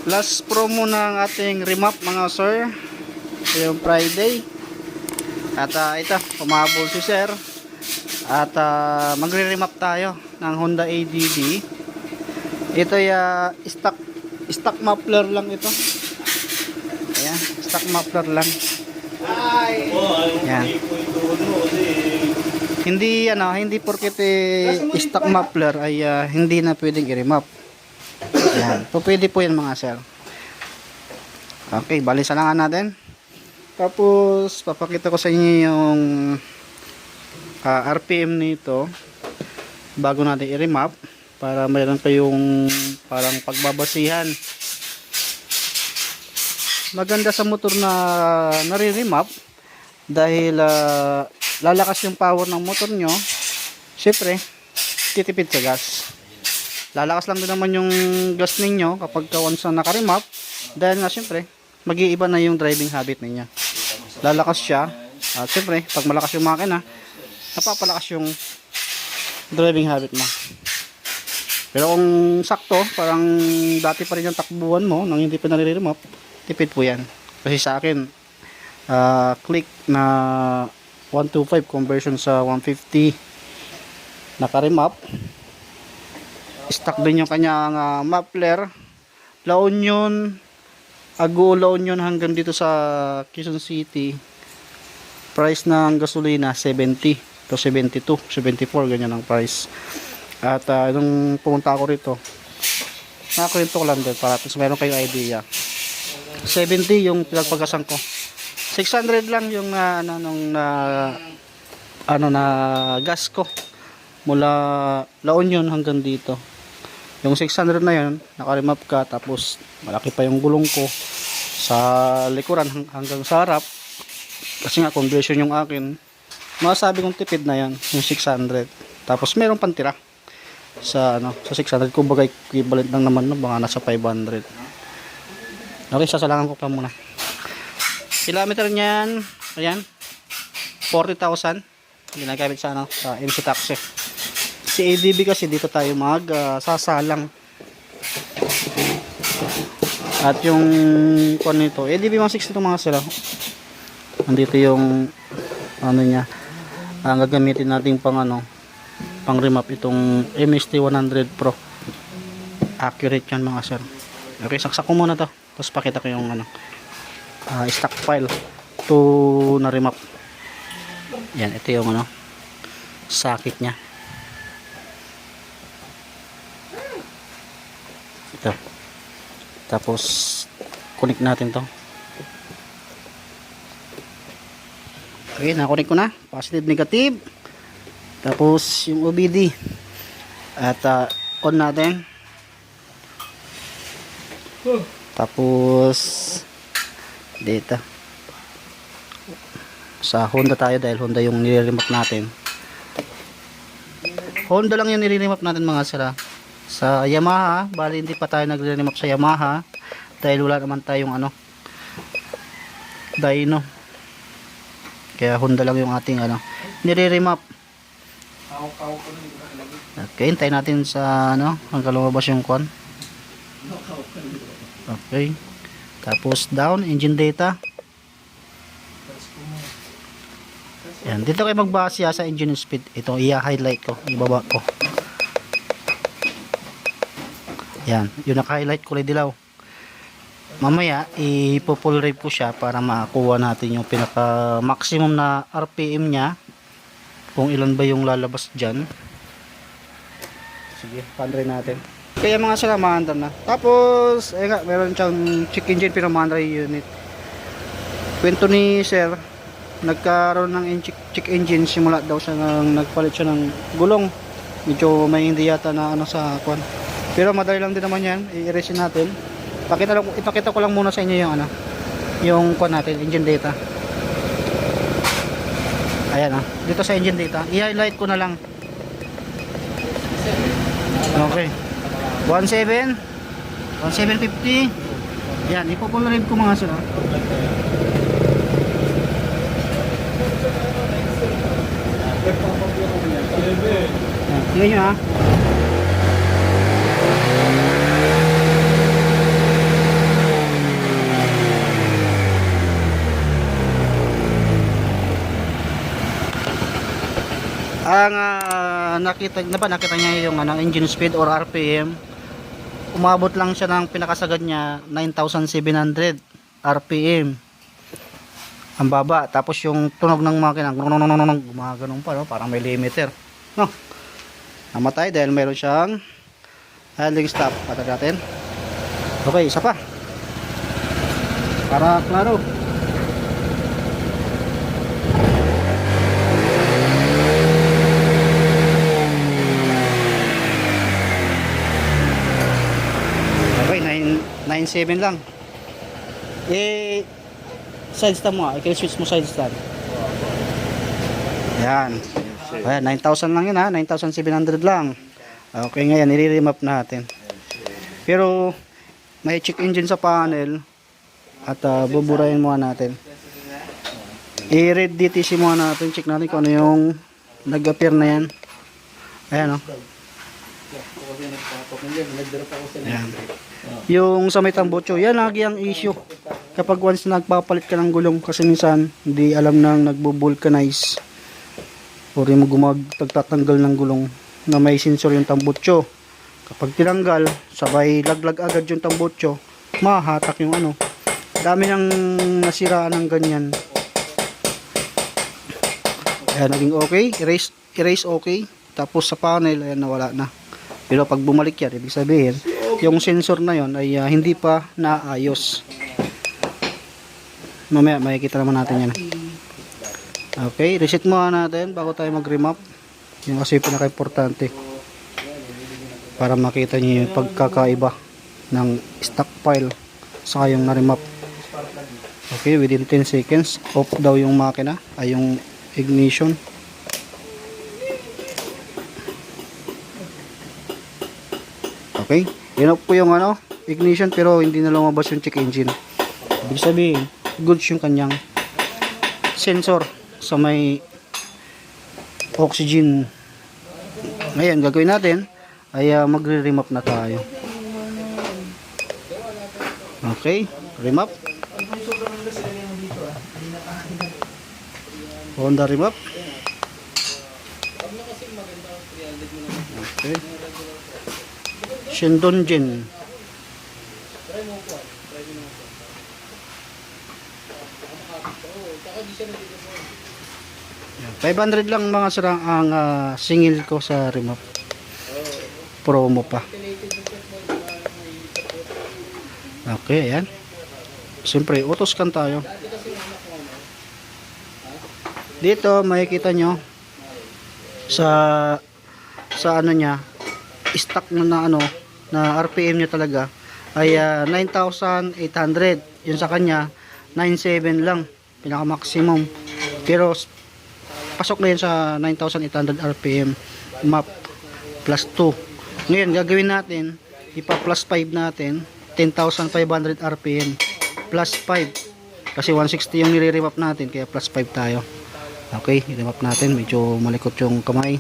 Last promo ng ating remap mga sir. Yung Friday. At ito, pumabol si sir. At magre-remap tayo ng Honda ADB. Ito stock muffler lang ito. Ayan, stock muffler lang. Ayan. Hindi porket stock muffler ay hindi na pwedeng i-remap. Ayan, pwede po yan mga sir. Okay, balisalangan natin. Tapos papakita ko sa inyo yung RPM nito bago natin i-remap para mayroon kayong parang pagbabasihan. Maganda sa motor na nare-remap dahil lalakas yung power ng motor nyo. Syempre titipid sa gas. Lalakas lang din naman yung gas ninyo kapag once na naka-remap dahil nga syempre mag-iiba na yung driving habit ninyo. Lalakas siya at syempre pag malakas yung makina napapalakas yung driving habit mo. Pero kung sakto parang dati pa rin yung takbuhan mo nang hindi pa nare-remap, tipid po yan. Kasi sa akin click na 125 conversion sa 150 naka-remap, stock din yung kanyang muffler, La Union, La Union hanggang dito sa Quezon City. Price ng gasolina 70 to 72, 74 ganyan ang price. At nung pumunta ako rito, nakakwento ko lang din para meron kayong idea. 70 yung pinagpagasan ko. 600 lang yung gas ko mula La Union hanggang dito. Yung 600 na yun, naka-remap ka, tapos malaki pa yung gulong ko sa likuran hanggang sa harap. Kasi nga conversion yung akin. Masasabi kong tipid na yan, yung 600. Tapos meron pang tira sa sa 600. Kumbaga equivalent lang naman no, baka nasa 500. Okay, sasalangan ko pa muna. Kilometer niyan, ayan, 40,000. Ginagamit sa sa MC Taxi. Si ADB kasi dito tayo sasalang. At yung kung nito, ADB 160 itong mga sila. Nandito yung niya. Ang gagamitin natin pang pang remap itong MST 100 Pro. Accurate yan mga sir. Okay, saksak ko muna to. Tapos pakita ko yung stock file to na remap. Yan, ito yung sakit niya. Ito. Tapos connect natin to. Okay, na-connect ko na. Positive, negative. Tapos yung OBD. At on natin. Tapos dito. Sa Honda tayo dahil Honda yung nire-remap natin. Honda lang yung nire-remap natin mga sira. Sa Yamaha, bali hindi pa tayo nagre-remap sa Yamaha dahil wala naman tayong dyno. Kaya Honda lang yung ating nire-remap. Okay, hintayin natin sa hanggang lumabas yung kwan. Okay. Tapos down, engine data. Yan, dito kayo magbase sa engine speed. Ito i-highlight ko, ibaba ko. Yan, yung naka-highlight kulay dilaw. Mamaya ipo-full rave ko siya para makakuha natin yung pinaka maximum na RPM niya. Kung ilan ba yung lalabas diyan. Sige, pan-try natin. Kaya mga sila maandar na. Tapos meron siyang check engine pinamandar unit. Kwento ni sir, nagkaroon ng check engine simula daw siya nagpalit siya ng gulong. Medyo may hindi yata na sa kwan. Pero madali lang din naman yan, i-erase natin. Ipakita ko lang muna sa inyo yung yung kwan natin, engine data. Ayan dito sa engine data, i-highlight ko na lang. Okay. 1750. Yan, ipo-full ko mga sila. Tingnan nyo ang nakita niya yung engine speed or RPM, umabot lang siya ng pinakasagad niya 9,700 RPM. Ang baba. Tapos yung tunog ng makina gumagano'n pa, no? Parang may limiter, no? Namatay dahil meron siyang idling stop. Patag natin. Okay, isa pa para klaro. Okay, 9.7 lang. Side stand mo, i-switch mo side stand. Yan. Ayan, 9,000 lang yun ha, 9,700 lang. Okay, ngayon i-remap natin. Pero may check engine sa panel at buburahin muna natin. I-read DTC muna natin, check natin kung ano yung nag-appear na yan. Ayan o. Ayan. Yung sa may tambutso, yan lagi ang issue. Kapag once nagpapalit ka ng gulong, kasi minsan hindi alam nang nagbo-vulcanize o rin mo tatanggal ng gulong na may sensor yung tambutso. Kapag tinanggal, sabay laglag agad yung tambutso, mahatak yung ano. Dami nang nasiraan ng ganyan. Ayan, naging okay. Erase okay. Tapos sa panel, ayan, nawala na. Pero pag bumalik yan, ibig sabihin, yung sensor na yon ay hindi pa naayos. Mamaya, makikita naman natin yan. Okay, reset muna natin bago tayo mag-remap. Yung kasi pinaka-importante. Para makita nyo yung pagkakaiba ng stock file sa yung na-remap. Okay, within 10 seconds, off daw yung makina, ay yung ignition. Okay, in-off ko yung ignition pero hindi na lumabas yung check engine. Ibig sabihin, goods yung kanyang sensor sa may oxygen. Ngayon, gagawin natin ay magre-remap na tayo. Okay, remap. Honda remap. Okay. Shindonjin. 500 lang mga sarang ang singil ko sa remap. Promo pa. Okay, ayan. Siyempre, auto-scan tayo. Dito, makikita nyo sa ano niya, stock na na RPM niya talaga ay 9,800. Yun sa kanya, 9,700 lang. Pinaka-maximum. Pero, pasok na yun sa 9,800 RPM map plus 2. Ngayon, gagawin natin, ipa-plus 5 natin, 10,500 RPM plus 5. Kasi 160 yung nire-remap natin, kaya plus 5 tayo. Okay, i-remap natin. Medyo malikot yung kamay.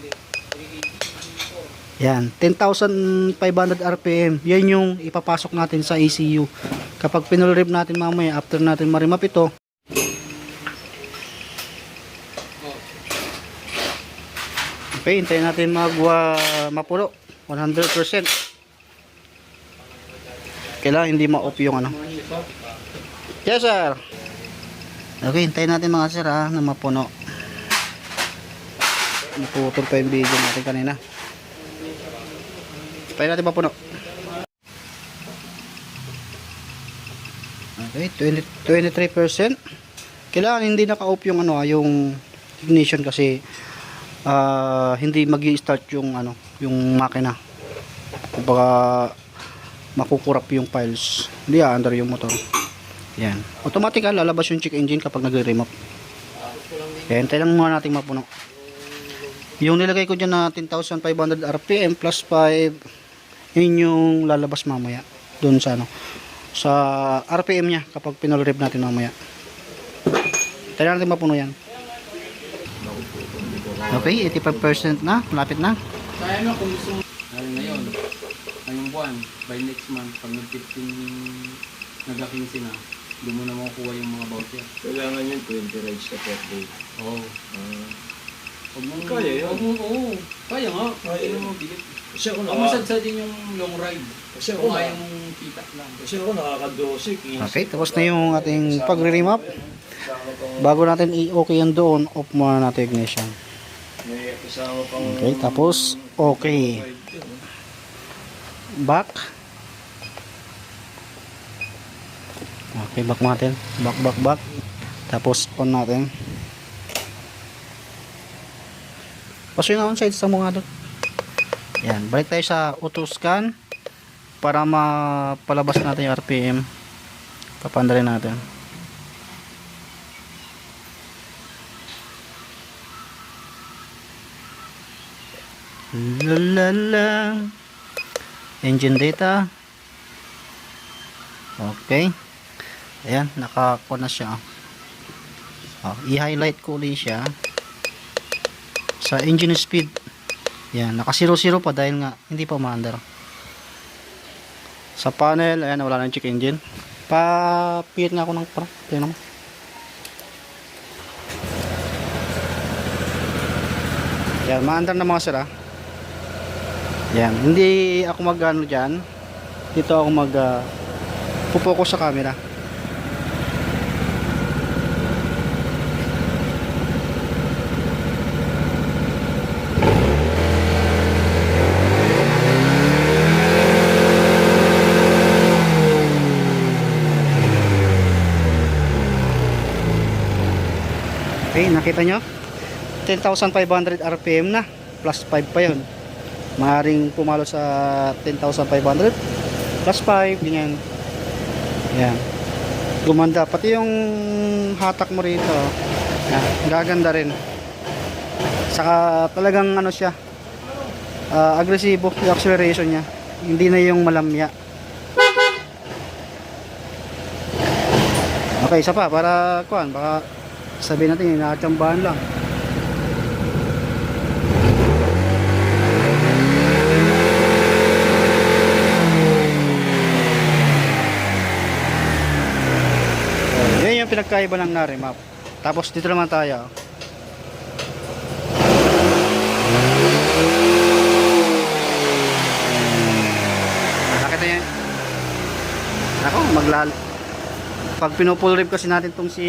Yan, 10,500 RPM. Yan yung ipapasok natin sa ECU. Kapag pinulrip natin mamaya, after natin ma-remap ito, okay, hintayin natin mapuno 100%. Kailangan hindi ma-off yung Yes sir. Okay, hintayin natin mga sir na mapuno. Naputol pa yung video natin kanina. Hintayin natin mapuno. Okay, 23%. Kailangan hindi naka-off yung yung ignition kasi hindi magi-start yung yung makina. Kumbaga makukurap yung files. Hindi under yung motor. Yan. Automatic lalabas yung check engine kapag nagre-remap. Kaya hintay lang muna natin mapuno. Yung nilagay ko dyan na 10,500 RPM plus 5, yun yung lalabas mamaya. Doon sa sa RPM nya kapag pinol-rev natin mamaya. Hintay lang natin mapuno yan. Okay, 85% na. Malapit na. Kaya kung gusto mo ngayon, ngayong buwan, by next month, pag nag-15 nag-15 na, doon mo na makukuha yung mga voucher. Kailangan yun 20 rides na per day. Oo. Huwag mong, Kaya yun? oo. Kaya nga. Kaya Kaya yun. mo bilit. Kasi ako Huwag mo sadsadin yung long ride. Kasi ako Kung ayaw mong kita lang. Kasi ako nakaka-12, 15. Okay, tapos na yung ating pagre-remap. Bago natin i-okay yan doon, off muna natin ignition. May kasama pang... Okay, tapos okay. Back. Okay, back natin. Back. Tapos on natin. Paso yung on side sa mga doon. Yan, balik tayo sa auto scan para mapalabas natin yung RPM. Papandarin natin. Lalala. Engine data. Okay. Ayan, naka-on na siya. I-highlight ko ulit siya. Sa engine speed. Ayan, naka 0-0 pa dahil nga hindi pa umaandar. Sa panel, ayan, wala nang check engine. Pa-pihit nga ako ng para. Tingnan mo. Ayan, maandar na mga sira. Ayan, hindi ako mag-ano dyan. Dito ako pupokus sa camera. Okay, nakita nyo? 10,500 RPM na. Plus 5 pa yun. Maaaring pumalo sa 10,500. Plus 5, ganyan. Ayan. Gumanda. Pati yung hatak mo rito. Ayan, gaganda rin. Saka talagang ano siya. Agresibo yung acceleration niya. Hindi na yung malamya. Okay, isa pa. Para kuhan. Baka sabihin natin, nakatsambahan lang. Yan yung pinagkaiba ng na-remap. Tapos dito naman tayo. Nakita nyo? Ako, pag pinupull rib kasi natin tong si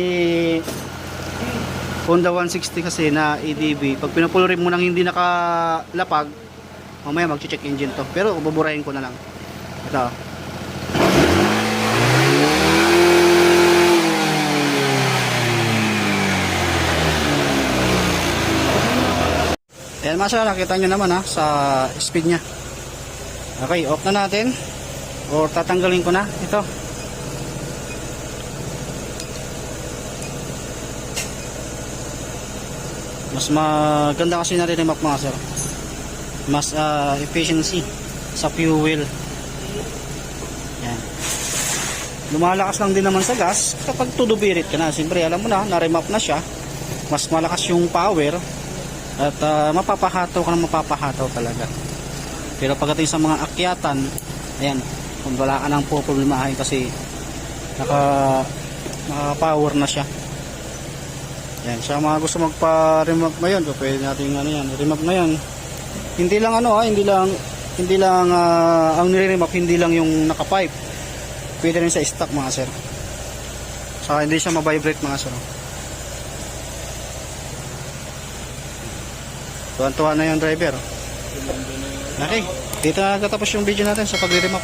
Honda 160 kasi na ADB, pag pinupull rib mo nang hindi nakalapag, mamaya mag-check engine to. Pero buburahin ko na lang. Ito. Ayan mga sir, nakita nyo naman sa speed nya. Okay, off na natin. O tatanggalin ko na. Ito. Mas maganda kasi na-remap mga sir. Mas efficiency sa fuel. Yan. Lumalakas lang din naman sa gas kapag tudubirit ka na. Siyempre alam mo na, na-remap na siya. Mas malakas yung power. At mapapahataw ka na mapapahataw talaga. Pero pagdating sa mga akyatan, ayan, kung wala ka nang poproblemahin kasi naka-power na siya. Ayan, sa mga gusto magpa-remap ngayon, so pwede natin remap ngayon. Hindi lang hindi lang ang nire-remap, hindi lang yung naka-pipe. Pwede rin sa stock mga sir. Saka hindi siya ma-vibrate mga sir. Tuwan-tuwa na yung driver. Okay, dito na tatapos yung video natin sa pagre-remap.